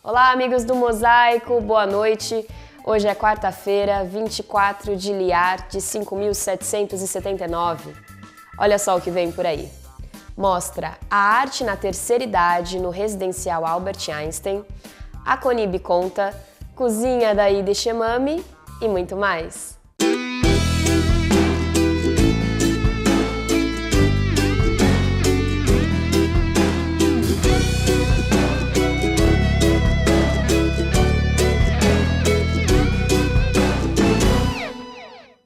Olá, amigos do Mosaico, boa noite. Hoje é quarta-feira, 24 de Liar de 5.779. Olha só o que vem por aí. Mostra a arte na terceira idade no residencial Albert Einstein, a Conib conta, cozinha da Ida Shemami e muito mais.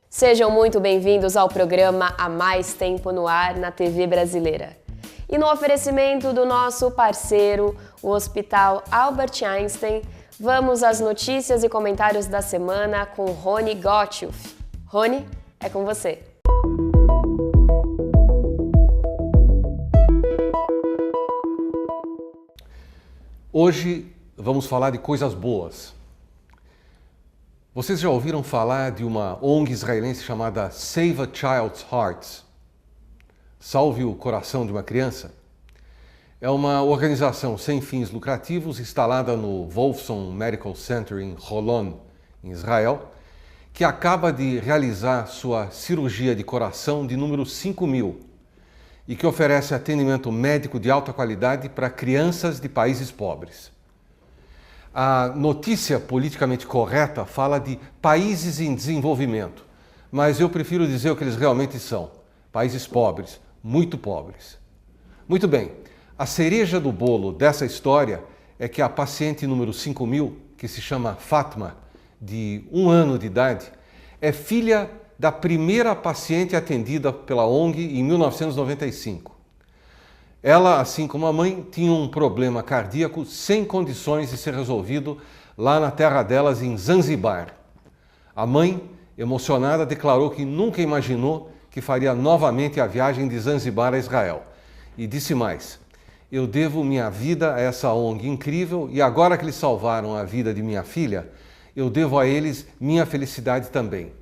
Sejam muito bem-vindos ao programa Há Mais Tempo no Ar na TV Brasileira. E no oferecimento do nosso parceiro, o Hospital Albert Einstein, vamos às notícias e comentários da semana com Rony Gottschuf. Rony, é com você. Hoje vamos falar de coisas boas. Vocês já ouviram falar de uma ONG israelense chamada Save a Child's Heart? Salve o coração de uma criança? É uma organização sem fins lucrativos instalada no Wolfson Medical Center em Holon, em Israel, que acaba de realizar sua cirurgia de coração de número 5.000 e que oferece atendimento médico de alta qualidade para crianças de países pobres. A notícia politicamente correta fala de países em desenvolvimento, mas eu prefiro dizer o que eles realmente são: países pobres, muito pobres. Muito bem, a cereja do bolo dessa história é que a paciente número 5.000, que se chama Fatma, de 1 ano de idade, é filha da primeira paciente atendida pela ONG em 1995. Ela, assim como a mãe, tinha um problema cardíaco sem condições de ser resolvido lá na terra delas, em Zanzibar. A mãe, emocionada, declarou que nunca imaginou que faria novamente a viagem de Zanzibar a Israel. E disse mais: eu devo minha vida a essa ONG incrível e agora que eles salvaram a vida de minha filha, eu devo a eles minha felicidade também.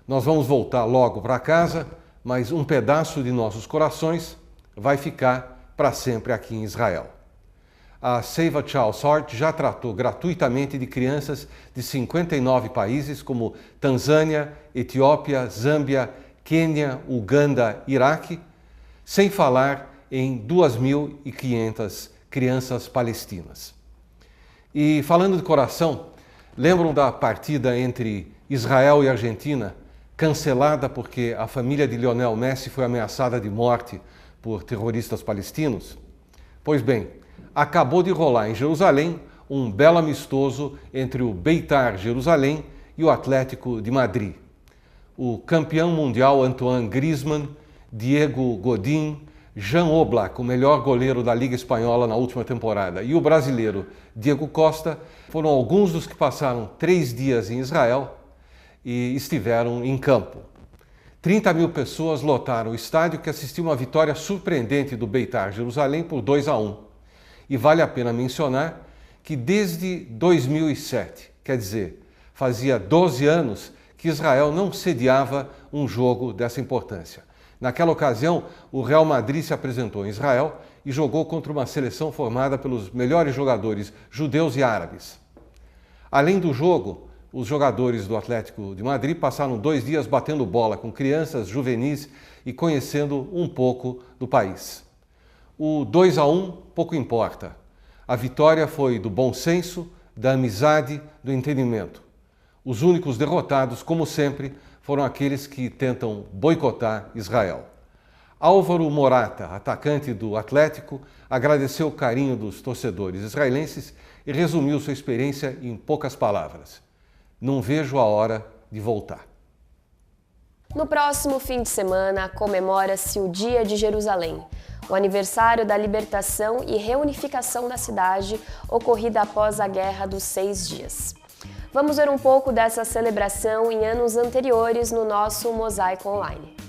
Nós vamos voltar logo para casa, mas um pedaço de nossos corações vai ficar para sempre aqui em Israel. A Save a Child's Heart já tratou gratuitamente de crianças de 59 países como Tanzânia, Etiópia, Zâmbia, Quênia, Uganda, Iraque, sem falar em 2.500 crianças palestinas. E falando de coração, lembram da partida entre Israel e Argentina, cancelada porque a família de Lionel Messi foi ameaçada de morte por terroristas palestinos? Pois bem, acabou de rolar em Jerusalém um belo amistoso entre o Beitar Jerusalém e o Atlético de Madrid. O campeão mundial Antoine Griezmann, Diego Godin, Jan Oblak, o melhor goleiro da Liga Espanhola na última temporada, e o brasileiro Diego Costa foram alguns dos que passaram 3 dias em Israel e estiveram em campo. 30.000 pessoas lotaram o estádio, que assistiu uma vitória surpreendente do Beitar Jerusalém por 2-1. E vale a pena mencionar que desde 2007, quer dizer, fazia 12 anos que Israel não sediava um jogo dessa importância. Naquela ocasião, o Real Madrid se apresentou em Israel e jogou contra uma seleção formada pelos melhores jogadores judeus e árabes. Além do jogo, os jogadores do Atlético de Madrid passaram 2 dias batendo bola com crianças, juvenis e conhecendo um pouco do país. O 2-1 pouco importa. A vitória foi do bom senso, da amizade, do entendimento. Os únicos derrotados, como sempre, foram aqueles que tentam boicotar Israel. Álvaro Morata, atacante do Atlético, agradeceu o carinho dos torcedores israelenses e resumiu sua experiência em poucas palavras: não vejo a hora de voltar. No próximo fim de semana, comemora-se o Dia de Jerusalém, o aniversário da libertação e reunificação da cidade ocorrida após a Guerra dos 6 Dias. Vamos ver um pouco dessa celebração em anos anteriores no nosso Mosaico Online.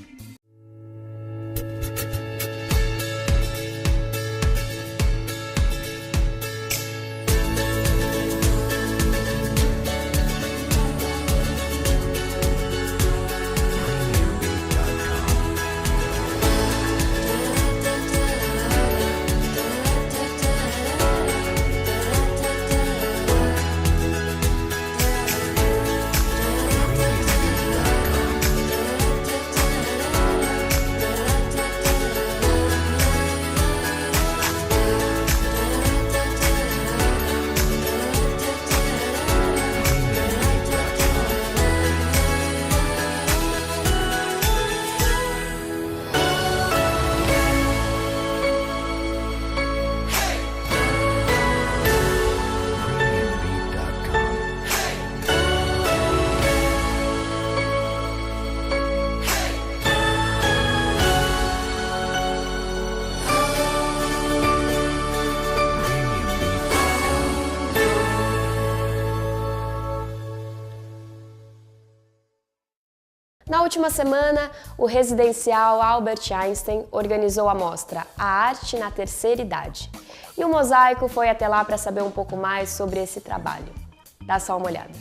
Na última semana, o residencial Albert Einstein organizou a mostra A Arte na Terceira Idade. E o Mosaico foi até lá para saber um pouco mais sobre esse trabalho. Dá só uma olhada.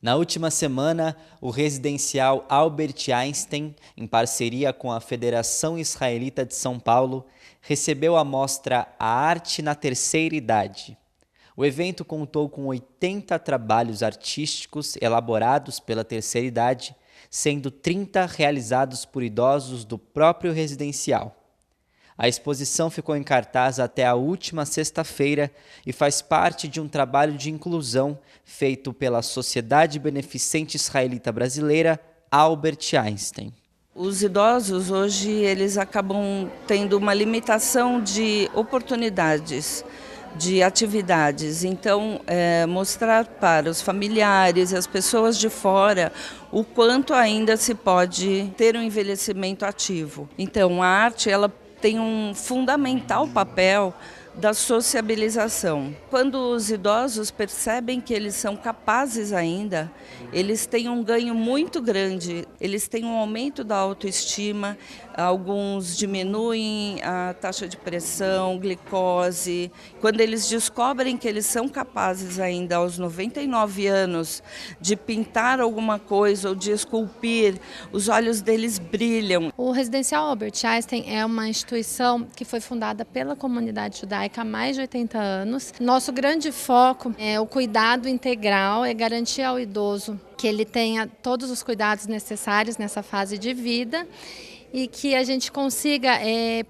Na última semana, o residencial Albert Einstein, em parceria com a Federação Israelita de São Paulo, recebeu a mostra A Arte na Terceira Idade. O evento contou com 80 trabalhos artísticos elaborados pela terceira idade, sendo 30 realizados por idosos do próprio residencial. A exposição ficou em cartaz até a última sexta-feira e faz parte de um trabalho de inclusão feito pela Sociedade Beneficente Israelita Brasileira Albert Einstein. Os idosos hoje eles acabam tendo uma limitação de oportunidades, de atividades. Então, mostrar para os familiares e as pessoas de fora o quanto ainda se pode ter um envelhecimento ativo. Então, a arte ela tem um fundamental papel da sociabilização. Quando os idosos percebem que eles são capazes ainda, eles têm um ganho muito grande, eles têm um aumento da autoestima, alguns diminuem a taxa de pressão, glicose. Quando eles descobrem que eles são capazes ainda aos 99 anos de pintar alguma coisa ou de esculpir, os olhos deles brilham. O Residencial Albert Einstein é uma instituição que foi fundada pela comunidade judaica há mais de 80 anos. Nosso grande foco é o cuidado integral, é garantir ao idoso que ele tenha todos os cuidados necessários nessa fase de vida e que a gente consiga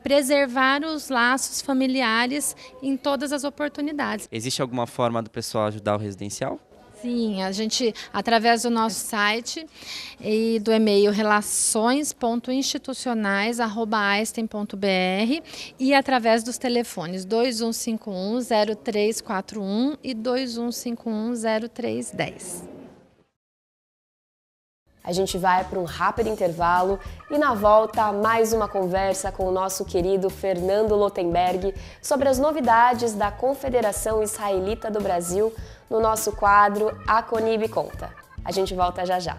preservar os laços familiares em todas as oportunidades. Existe alguma forma do pessoal ajudar o residencial? Sim, a gente, através do nosso site e do e-mail relações.institucionais@einstein.br e através dos telefones 2151-0341 e 2151-0310. A gente vai para um rápido intervalo e na volta mais uma conversa com o nosso querido Fernando Lotenberg sobre as novidades da Confederação Israelita do Brasil no nosso quadro A Conib Conta. A gente volta já já.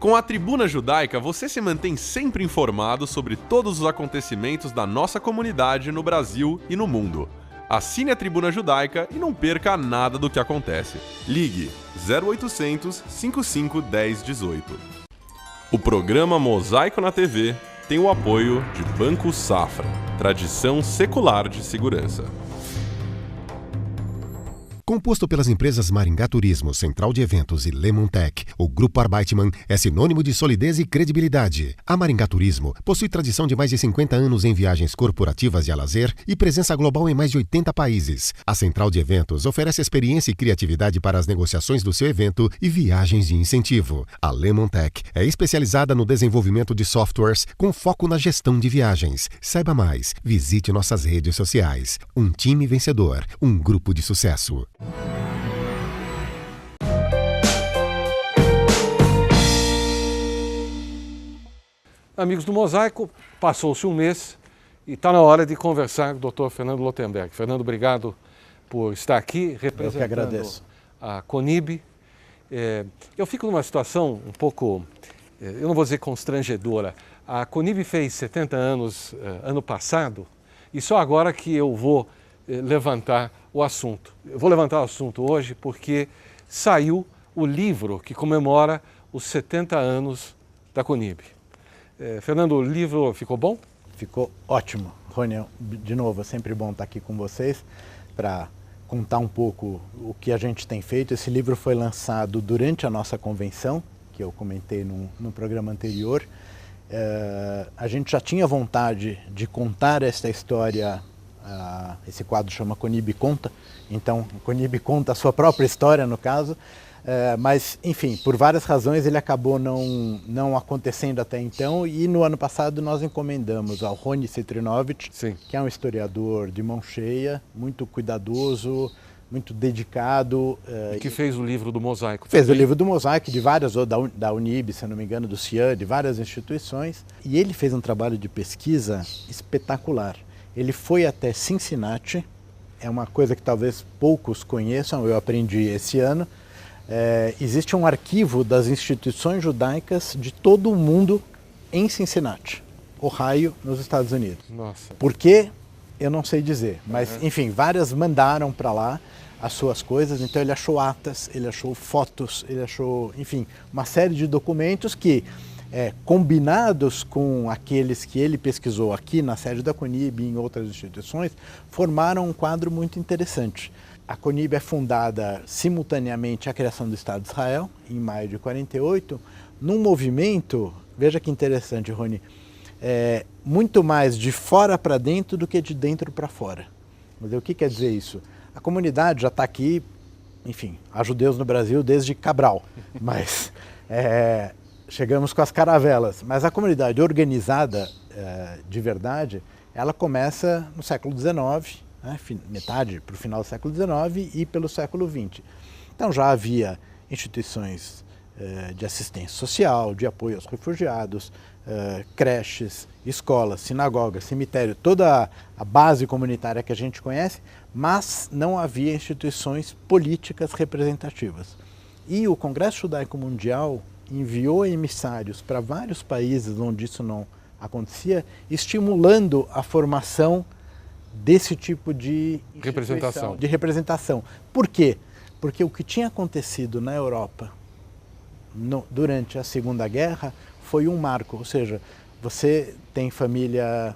Com a Tribuna Judaica, você se mantém sempre informado sobre todos os acontecimentos da nossa comunidade no Brasil e no mundo. Assine a Tribuna Judaica e não perca nada do que acontece. Ligue 0800 55 10 18. O programa Mosaico na TV tem o apoio de Banco Safra, tradição secular de segurança. Composto pelas empresas Maringá Turismo, Central de Eventos e Lemontec, o Grupo Arbeitman é sinônimo de solidez e credibilidade. A Maringá Turismo possui tradição de mais de 50 anos em viagens corporativas e a lazer e presença global em mais de 80 países. A Central de Eventos oferece experiência e criatividade para as negociações do seu evento e viagens de incentivo. A Lemontec é especializada no desenvolvimento de softwares com foco na gestão de viagens. Saiba mais, visite nossas redes sociais. Um time vencedor, um grupo de sucesso. Amigos do Mosaico, passou-se um mês e está na hora de conversar com o Dr. Fernando Lotenberg. Fernando, obrigado por estar aqui representando Eu que agradeço. A Conib. Eu fico numa situação um pouco, eu não vou dizer constrangedora. A Conib fez 70 anos ano passado e só agora que eu vou levantar o assunto. Eu vou levantar o assunto hoje porque saiu o livro que comemora os 70 anos da Conib. Fernando, o livro ficou bom? Ficou ótimo. Rony, de novo, é sempre bom estar aqui com vocês para contar um pouco o que a gente tem feito. Esse livro foi lançado durante a nossa convenção, que eu comentei no programa anterior. A gente já tinha vontade de contar essa história. Esse quadro chama Conib Conta, então Conib conta a sua própria história no caso, mas enfim, por várias razões ele acabou não acontecendo até então e no ano passado nós encomendamos ao Rony Citrinovich, que é um historiador de mão cheia, muito cuidadoso, muito dedicado. Que fez o livro do Mosaico. Fez o livro do Mosaico, de várias, da Unib, se não me engano, do CIAN, de várias instituições, e ele fez um trabalho de pesquisa espetacular. Ele foi até Cincinnati, é uma coisa que talvez poucos conheçam, eu aprendi esse ano. existe um arquivo das instituições judaicas de todo o mundo em Cincinnati, Ohio, nos Estados Unidos. Nossa. Por quê? Eu não sei dizer, mas enfim, várias mandaram para lá as suas coisas, então ele achou atas, ele achou fotos, ele achou, enfim, uma série de documentos que, combinados com aqueles que ele pesquisou aqui na sede da CONIB e em outras instituições, formaram um quadro muito interessante. A CONIB é fundada simultaneamente à criação do Estado de Israel, em maio de 48, num movimento, veja que interessante, Rony, muito mais de fora para dentro do que de dentro para fora. Mas o que quer dizer isso? A comunidade já está aqui, enfim, há judeus no Brasil desde Cabral, mas chegamos com as caravelas. Mas a comunidade organizada de verdade, ela começa no século XIX, né, metade para o final do século XIX e pelo século XX. Então já havia instituições de assistência social, de apoio aos refugiados, creches, escolas, sinagogas, cemitério, toda a base comunitária que a gente conhece, mas não havia instituições políticas representativas. E o Congresso Judaico Mundial enviou emissários para vários países onde isso não acontecia, estimulando a formação desse tipo de representação. Por quê? Porque o que tinha acontecido na Europa durante a Segunda Guerra foi um marco, ou seja, você tem família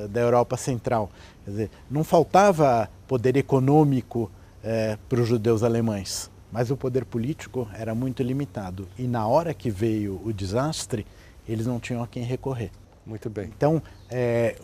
da Europa Central, quer dizer, não faltava poder econômico para os judeus alemães, mas o poder político era muito limitado. E na hora que veio o desastre, eles não tinham a quem recorrer. Muito bem. Então,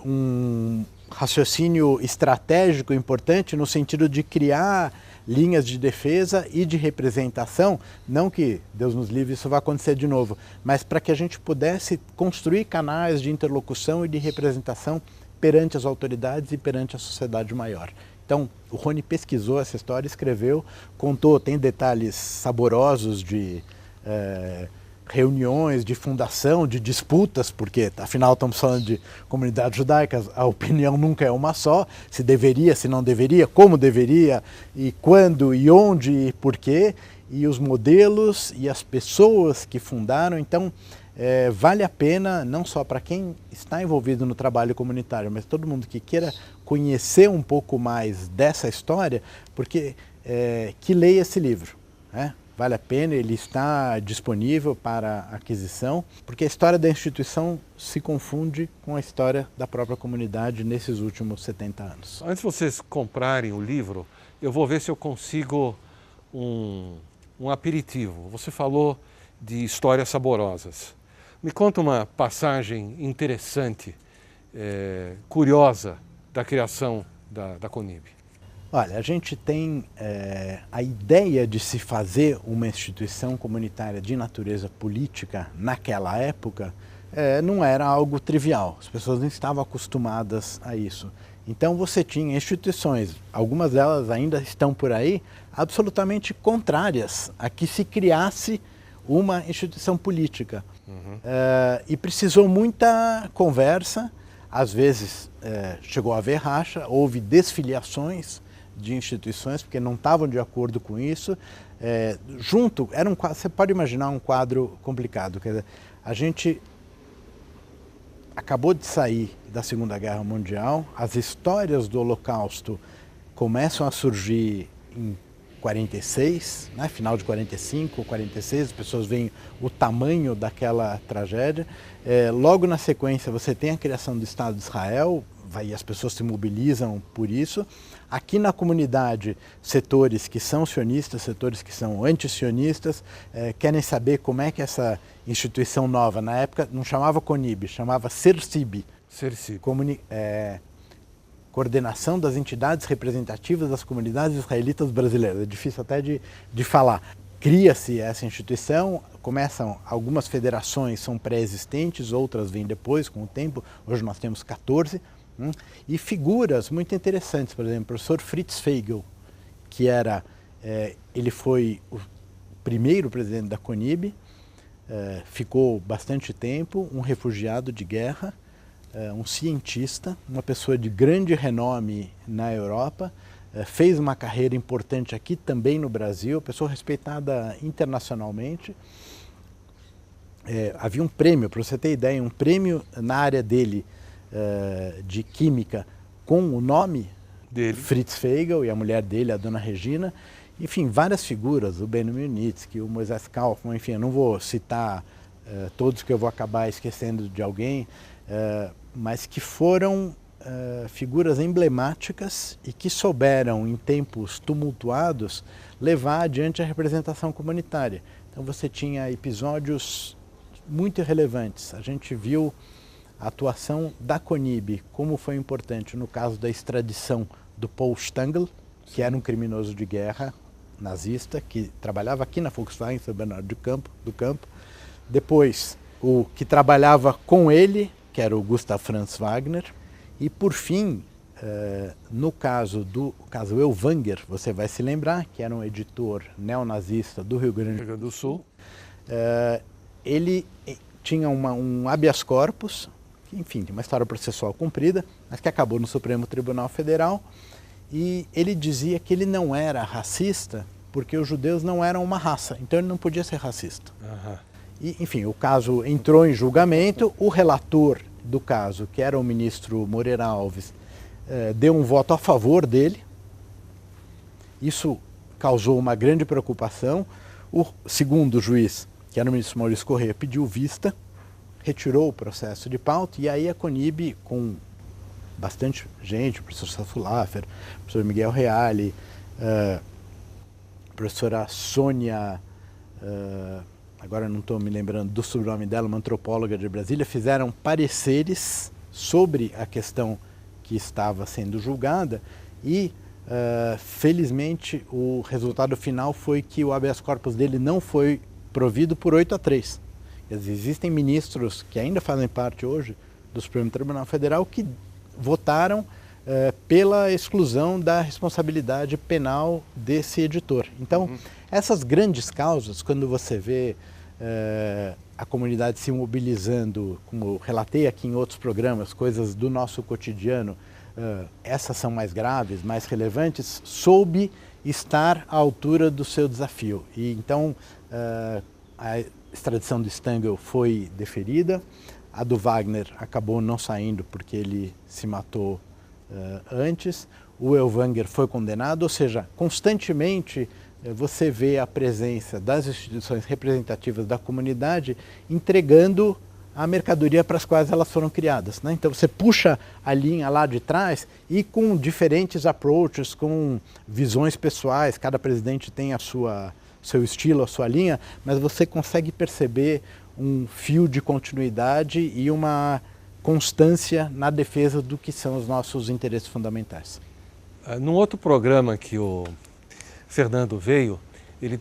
um raciocínio estratégico importante no sentido de criar linhas de defesa e de representação, não que, Deus nos livre, isso vai acontecer de novo, mas para que a gente pudesse construir canais de interlocução e de representação perante as autoridades e perante a sociedade maior. Então, o Rony pesquisou essa história, escreveu, contou, tem detalhes saborosos de reuniões, de fundação, de disputas, porque afinal estamos falando de comunidades judaicas, a opinião nunca é uma só, se deveria, se não deveria, como deveria, e quando, e onde, e por quê, e os modelos e as pessoas que fundaram. Então, vale a pena, não só para quem está envolvido no trabalho comunitário, mas todo mundo que queira conhecer um pouco mais dessa história, porque que leia esse livro, né? Vale a pena, ele está disponível para aquisição, porque a história da instituição se confunde com a história da própria comunidade nesses últimos 70 anos. Antes de vocês comprarem o livro, eu vou ver se eu consigo um aperitivo. Você falou de histórias saborosas. Me conta uma passagem interessante, curiosa, da criação da CONIB. Olha, a gente tem a ideia de se fazer uma instituição comunitária de natureza política naquela época não era algo trivial, as pessoas não estavam acostumadas a isso. Então você tinha instituições, algumas delas ainda estão por aí, absolutamente contrárias a que se criasse uma instituição política. E precisou muita conversa, às vezes chegou a haver racha, houve desfiliações de instituições, porque não estavam de acordo com isso. Você pode imaginar um quadro complicado. Quer dizer, a gente acabou de sair da Segunda Guerra Mundial, as histórias do Holocausto começam a surgir em 46, né, final de 45, 46, as pessoas veem o tamanho daquela tragédia. Logo na sequência você tem a criação do Estado de Israel, e as pessoas se mobilizam por isso. Aqui na comunidade, setores que são sionistas, setores que são anti-sionistas, querem saber como é que essa instituição nova, na época não chamava CONIB, chamava CERCIB, Coordenação das Entidades Representativas das Comunidades Israelitas Brasileiras. É difícil até de falar. Cria-se essa instituição, começam algumas federações, são pré-existentes, outras vêm depois, com o tempo. Hoje nós temos 14. E figuras muito interessantes, por exemplo, o professor Fritz Feigl, que ele foi o primeiro presidente da CONIB, ficou bastante tempo, um refugiado de guerra, um cientista, uma pessoa de grande renome na Europa, fez uma carreira importante aqui também no Brasil, pessoa respeitada internacionalmente. Havia um prêmio, para você ter ideia, um prêmio na área dele de química com o nome dele, Fritz Feigl, e a mulher dele, a dona Regina. Enfim, várias figuras, o Benjamin Nitsky, o Moisés Kaufmann, enfim, eu não vou citar todos que eu vou acabar esquecendo de alguém, mas que foram figuras emblemáticas e que souberam, em tempos tumultuados, levar adiante a representação comunitária. Então você tinha episódios muito relevantes. A gente viu a atuação da CONIB, como foi importante no caso da extradição do Paul Stangl, que era um criminoso de guerra nazista, que trabalhava aqui na Volkswagen, São Bernardo do Campo. Depois, o que trabalhava com ele, que era o Gustav Franz Wagner. E, por fim, no caso Ellwanger, você vai se lembrar, que era um editor neonazista do Rio Grande do Sul, ele tinha um habeas corpus, enfim, uma história processual cumprida, mas que acabou no Supremo Tribunal Federal, e ele dizia que ele não era racista porque os judeus não eram uma raça, então ele não podia ser racista. Uhum. E, enfim, o caso entrou em julgamento, o relator do caso, que era o ministro Moreira Alves, deu um voto a favor dele. Isso causou uma grande preocupação. O segundo juiz, que era o ministro Maurício Corrêa, pediu vista, retirou o processo de pauta, e aí a CONIB, com bastante gente, o professor Celso Laffer, o professor Miguel Reale, a professora Sônia, agora não estou me lembrando do sobrenome dela, uma antropóloga de Brasília, fizeram pareceres sobre a questão que estava sendo julgada e, felizmente, o resultado final foi que o habeas corpus dele não foi provido por 8-3. Quer dizer, existem ministros que ainda fazem parte hoje do Supremo Tribunal Federal que votaram pela exclusão da responsabilidade penal desse editor. Então, essas grandes causas, quando você vê a comunidade se mobilizando, como eu relatei aqui em outros programas, coisas do nosso cotidiano, essas são mais graves, mais relevantes, soube estar à altura do seu desafio. E então, a extradição do Stangl foi deferida, a do Wagner acabou não saindo porque ele se matou antes, o Ellwanger foi condenado, ou seja, constantemente você vê a presença das instituições representativas da comunidade entregando a mercadoria para as quais elas foram criadas, né? Então você puxa a linha lá de trás e com diferentes approaches, com visões pessoais, cada presidente tem seu estilo, a sua linha, mas você consegue perceber um fio de continuidade e uma constância na defesa do que são os nossos interesses fundamentais. Num outro programa que o Fernando veio, ele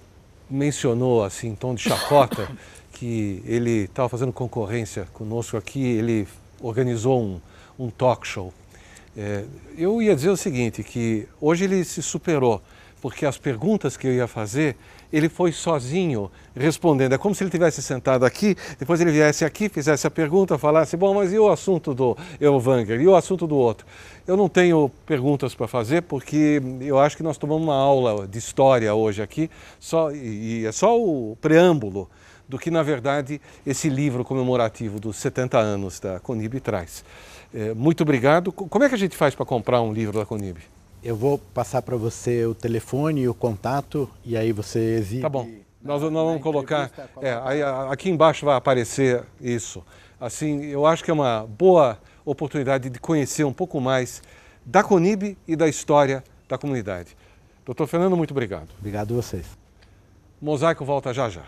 mencionou assim, em tom de chacota, que ele estava fazendo concorrência conosco aqui, ele organizou um talk show. Eu ia dizer o seguinte, que hoje ele se superou, porque as perguntas que eu ia fazer, ele foi sozinho respondendo. É como se ele tivesse sentado aqui, depois ele viesse aqui, fizesse a pergunta, falasse, bom, mas e o assunto do Ellwanger? E o assunto do outro? Eu não tenho perguntas para fazer, porque eu acho que nós tomamos uma aula de história hoje aqui, e é só o preâmbulo do que, na verdade, esse livro comemorativo dos 70 anos da CONIB traz. Muito obrigado. Como é que a gente faz para comprar um livro da CONIB? Eu vou passar para você o telefone e o contato, e aí você exibe... Tá bom. Nós vamos colocar... aí, aqui embaixo vai aparecer isso. Assim, eu acho que é uma boa oportunidade de conhecer um pouco mais da CONIB e da história da comunidade. Dr. Fernando, muito obrigado. Obrigado a vocês. Mosaico volta já já.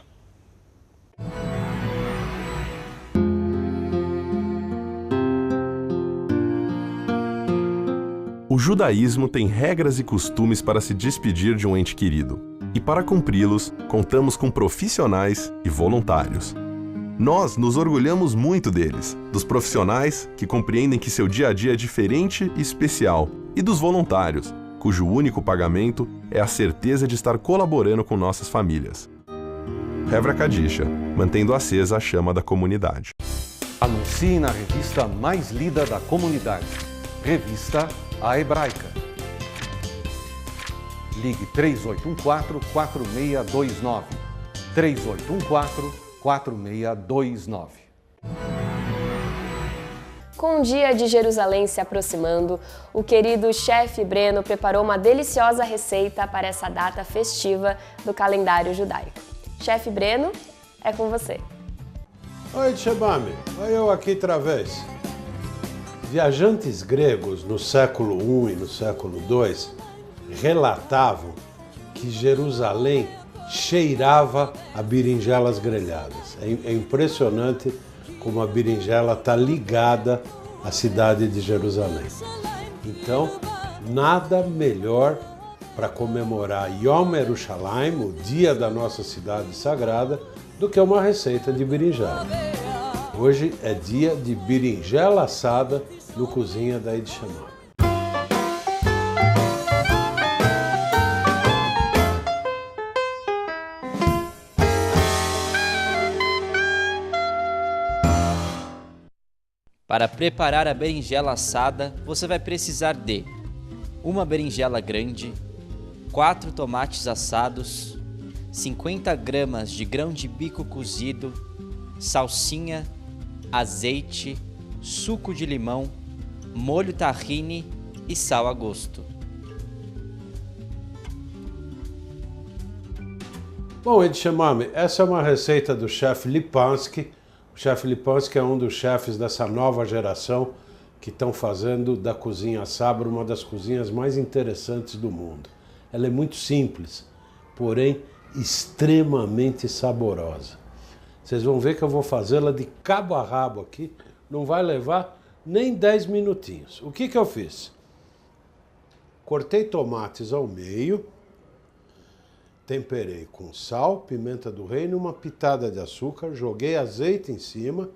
O judaísmo tem regras e costumes para se despedir de um ente querido. E para cumpri-los, contamos com profissionais e voluntários. Nós nos orgulhamos muito deles, dos profissionais que compreendem que seu dia a dia é diferente e especial, e dos voluntários, cujo único pagamento é a certeza de estar colaborando com nossas famílias. Hevra Kadisha, mantendo acesa a chama da comunidade. Anuncie na revista mais lida da comunidade. Revista A Hebraica. Ligue 3814-4629. 3814-4629. Com o Dia de Jerusalém se aproximando, o querido chefe Breno preparou uma deliciosa receita para essa data festiva do calendário judaico. Chefe Breno, é com você. Oi, Shebami. Oi, eu aqui outra vez. Viajantes gregos no século I e no século II relatavam que Jerusalém cheirava a berinjelas grelhadas. É impressionante como a berinjela está ligada à cidade de Jerusalém. Então, nada melhor para comemorar Yom Yerushalayim, o dia da nossa cidade sagrada, do que uma receita de berinjela. Hoje é dia de berinjela assada no Cozinha da Eid Shemami. Para preparar a berinjela assada, você vai precisar de uma berinjela grande, 4 tomates assados, 50 gramas de grão de bico cozido, salsinha, azeite, suco de limão, molho tahine e sal a gosto. Bom, Eid Shemami, essa é uma receita do chefe Lipansky. O chefe Lipansky é um dos chefes dessa nova geração que estão fazendo da cozinha Sabra uma das cozinhas mais interessantes do mundo. Ela é muito simples, porém extremamente saborosa. Vocês vão ver que eu vou fazê-la de cabo a rabo aqui, não vai levar nem 10 minutinhos. O que eu fiz? Cortei tomates ao meio, temperei com sal, pimenta do reino e uma pitada de açúcar, joguei azeite em cima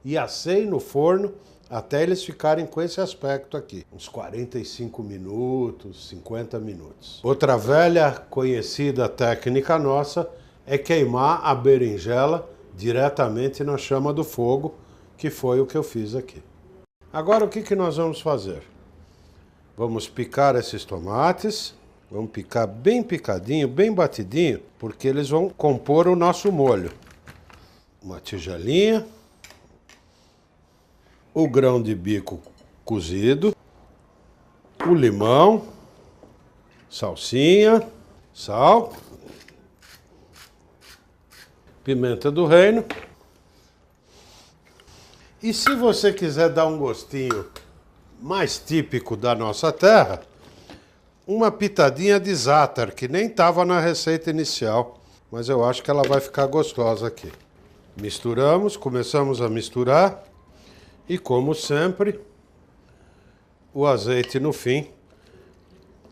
e assei no forno até eles ficarem com esse aspecto aqui. Uns 45 minutos, 50 minutos. Outra velha conhecida técnica nossa é queimar a berinjela diretamente na chama do fogo, que foi o que eu fiz aqui. Agora o que nós vamos fazer? Vamos picar esses tomates, vamos picar bem picadinho, bem batidinho, porque eles vão compor o nosso molho. Uma tigelinha, o grão de bico cozido, o limão, salsinha, sal, pimenta do reino. E se você quiser dar um gostinho mais típico da nossa terra, uma pitadinha de zátar, que nem estava na receita inicial, mas eu acho que ela vai ficar gostosa aqui. Misturamos, começamos a misturar e, como sempre, o azeite no fim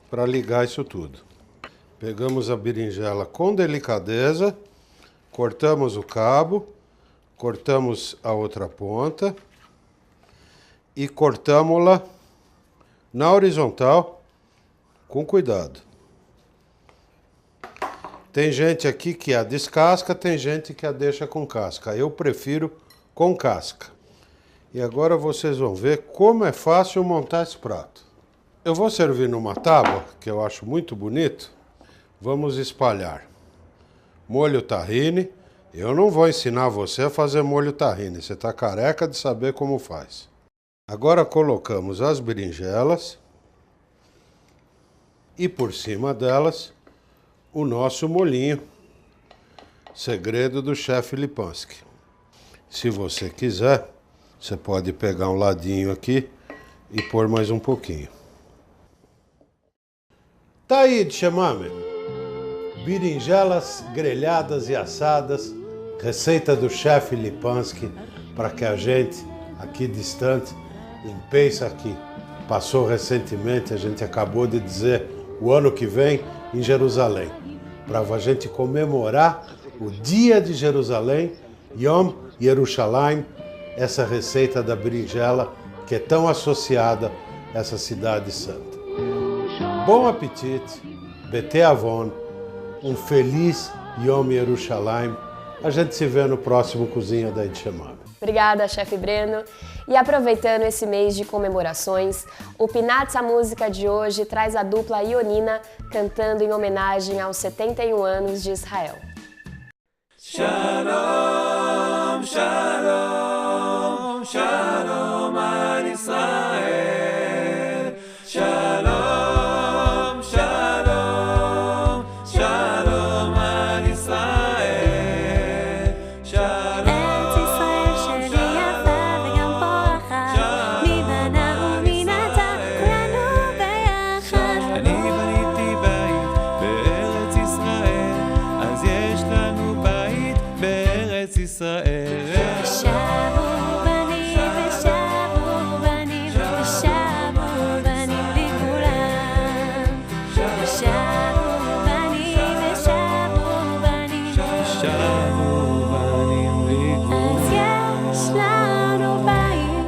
para ligar isso tudo. Pegamos a berinjela com delicadeza, cortamos o cabo, cortamos a outra ponta e cortamos-la na horizontal com cuidado. Tem gente aqui que a descasca, tem gente que a deixa com casca. Eu prefiro com casca. E agora vocês vão ver como é fácil montar esse prato. Eu vou servir numa tábua, que eu acho muito bonito. Vamos espalhar molho tahine. Eu não vou ensinar você a fazer molho tahine. Você está careca de saber como faz. Agora colocamos as berinjelas. E por cima delas, o nosso molhinho. Segredo do chefe Lipansky. Se você quiser, você pode pegar um ladinho aqui e pôr mais um pouquinho. Tá aí, Eid Shemami. Berinjelas grelhadas e assadas. Receita do chefe Lipansky para que a gente, aqui distante, em Pesach, que passou recentemente, a gente acabou de dizer, o ano que vem, em Jerusalém. Para a gente comemorar o dia de Jerusalém, Yom Yerushalayim, essa receita da berinjela que é tão associada a essa cidade santa. Bom apetite, Bete Avon, um feliz Yom Yerushalayim. A gente se vê no próximo Cozinha da Eid Shemami. Obrigada, chefe Breno. E aproveitando esse mês de comemorações, o Pinatza Música de hoje traz a dupla Ionina cantando em homenagem aos 71 anos de Israel. Shalom, shalom, shalom al Israel. Shalom, shalom, shalom al Israel. Shalom, ארץ ישראל שלי יפה וגם פורחת, מבנה ומנתה כולנו ביחד. אני בניתי בית בארץ ישראל, אז יש לנו בית בארץ ישראל. ושבו בנים ושבו בנים ושבו בנים לכולם. ושבו בנים ושבו בנים שבו בנים אז יש לנו בית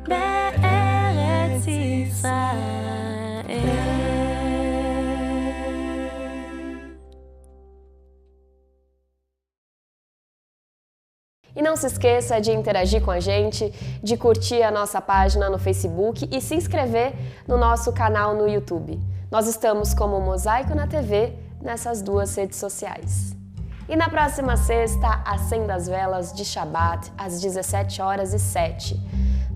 בארץ ישראל. E não se esqueça de interagir com a gente, de curtir a nossa página no Facebook e se inscrever no nosso canal no YouTube. Nós estamos como Mosaico na TV nessas duas redes sociais. E na próxima sexta, acenda as velas de Shabat às 17h07.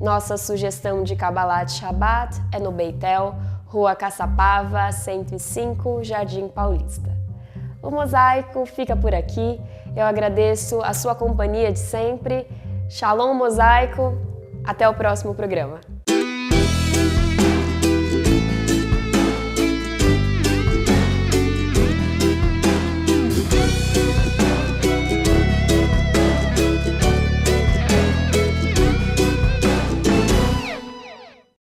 Nossa sugestão de Kabbalat Shabat é no Beitel, Rua Caçapava, 105, Jardim Paulista. O Mosaico fica por aqui. Eu agradeço a sua companhia de sempre. Shalom, Mosaico. Até o próximo programa.